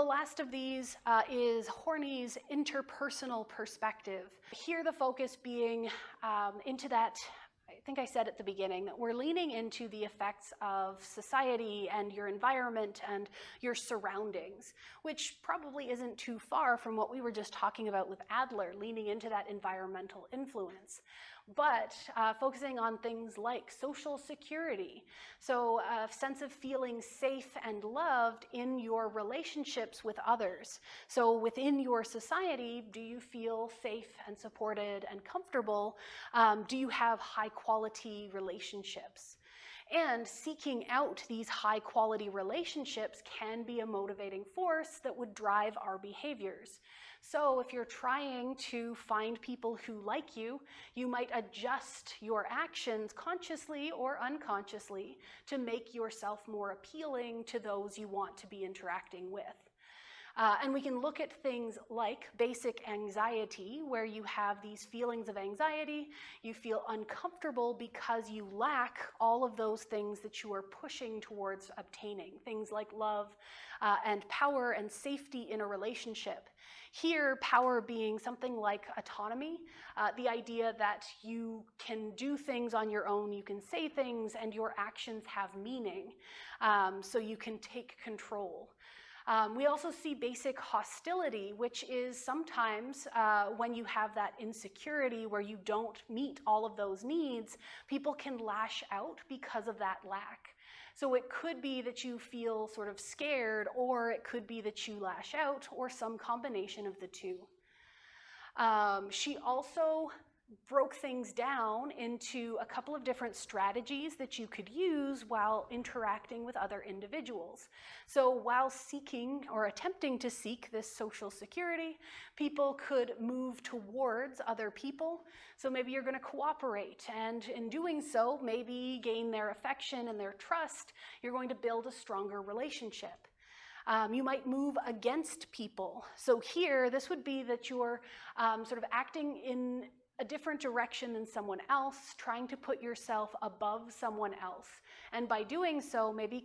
the last of these is Horny's interpersonal perspective. Here the focus being into that, I think I said at the beginning, that we're leaning into the effects of society and your environment and your surroundings, which probably isn't too far from what we were just talking about with Adler, leaning into that environmental influence. But focusing on things like social security, so a sense of feeling safe and loved in your relationships with others. So within your society, do you feel safe and supported and comfortable? Do you have high quality relationships? And seeking out these high quality relationships can be a motivating force that would drive our behaviors. So if you're trying to find people who like you, you might adjust your actions consciously or unconsciously to make yourself more appealing to those you want to be interacting with. And we can look at things like basic anxiety, where you have these feelings of anxiety, you feel uncomfortable because you lack all of those things that you are pushing towards obtaining, things like love and power and safety in a relationship. Here, power being something like autonomy, the idea that you can do things on your own, you can say things, and your actions have meaning, so you can take control. We also see basic hostility, which is sometimes when you have that insecurity where you don't meet all of those needs, people can lash out because of that lack. So it could be that you feel sort of scared, or it could be that you lash out, or some combination of the two. She also broke things down into a couple of different strategies that you could use while interacting with other individuals. So while seeking or attempting to seek this social security, people could move towards other people. So maybe you're going to cooperate, and in doing so, maybe gain their affection and their trust. You're going to build a stronger relationship. You might move against people. So here, this would be that you're sort of acting in a different direction than someone else, trying to put yourself above someone else. And by doing so, maybe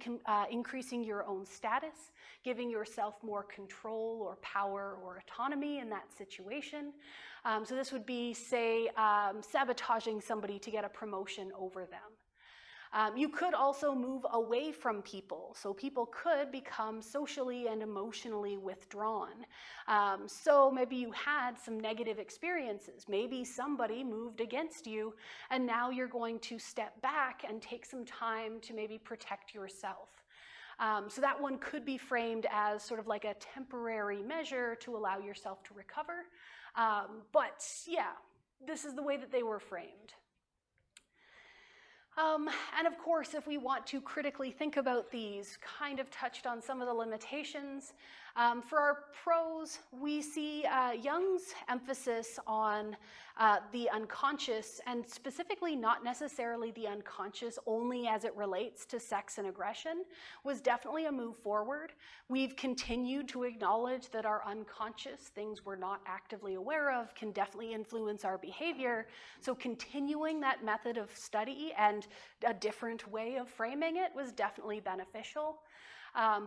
increasing your own status, giving yourself more control or power or autonomy in that situation. So this would be, say, sabotaging somebody to get a promotion over them. You could also move away from people. So people could become socially and emotionally withdrawn. So maybe you had some negative experiences. Maybe somebody moved against you, and now you're going to step back and take some time to maybe protect yourself. So that one could be framed as sort of like a temporary measure to allow yourself to recover. But yeah, this is the way that they were framed. And of course, if we want to critically think about these, kind of touched on some of the limitations. For our pros, we see Jung's emphasis on the unconscious, and specifically not necessarily the unconscious only as it relates to sex and aggression, was definitely a move forward. We've continued to acknowledge that our unconscious, things we're not actively aware of, can definitely influence our behavior. So continuing that method of study and a different way of framing it was definitely beneficial.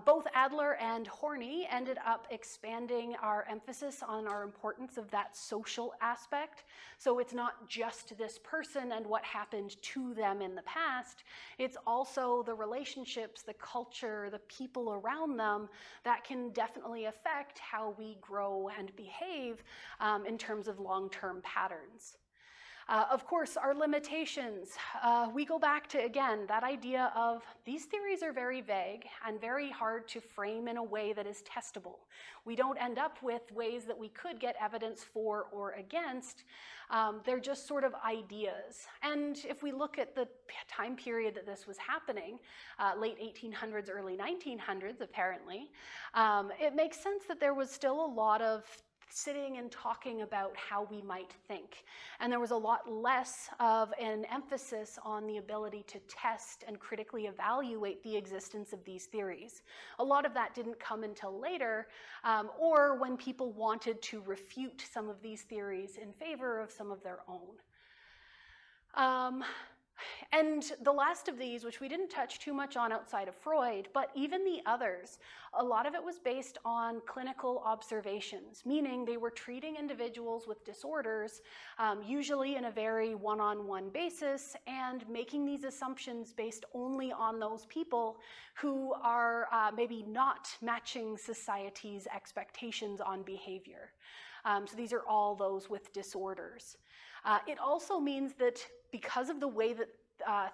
Both Adler and Horny ended up expanding our emphasis on our importance of that social aspect. So it's not just this person and what happened to them in the past, it's also the relationships, the culture, the people around them that can definitely affect how we grow and behave in terms of long-term patterns. Of course, our limitations, we go back to, again, that idea of these theories are very vague and very hard to frame in a way that is testable. We don't end up with ways that we could get evidence for or against. They're just sort of ideas. And if we look at the time period that this was happening, late 1800s, early 1900s, apparently, it makes sense that there was still a lot of sitting and talking about how we might think. And there was a lot less of an emphasis on the ability to test and critically evaluate the existence of these theories. A lot of that didn't come until later, or when people wanted to refute some of these theories in favor of some of their own. And the last of these, which we didn't touch too much on outside of Freud, but even the others, a lot of it was based on clinical observations, meaning they were treating individuals with disorders, usually in a very one-on-one basis, and making these assumptions based only on those people who are maybe not matching society's expectations on behavior. So these are all those with disorders. It also means that because of the way that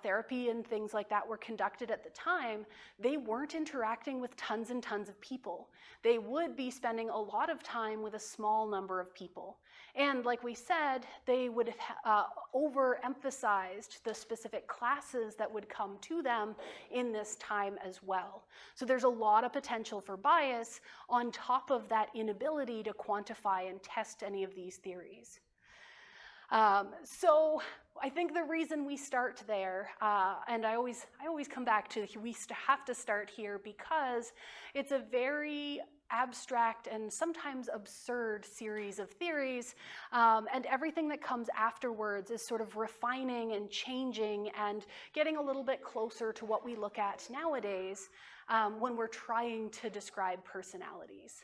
therapy and things like that were conducted at the time, they weren't interacting with tons and tons of people. They would be spending a lot of time with a small number of people. And like we said, they would have overemphasized the specific classes that would come to them in this time as well. So there's a lot of potential for bias on top of that inability to quantify and test any of these theories. So I think the reason we start there, and I always come back to we have to start here because it's a very abstract and sometimes absurd series of theories, and everything that comes afterwards is sort of refining and changing and getting a little bit closer to what we look at nowadays when we're trying to describe personalities.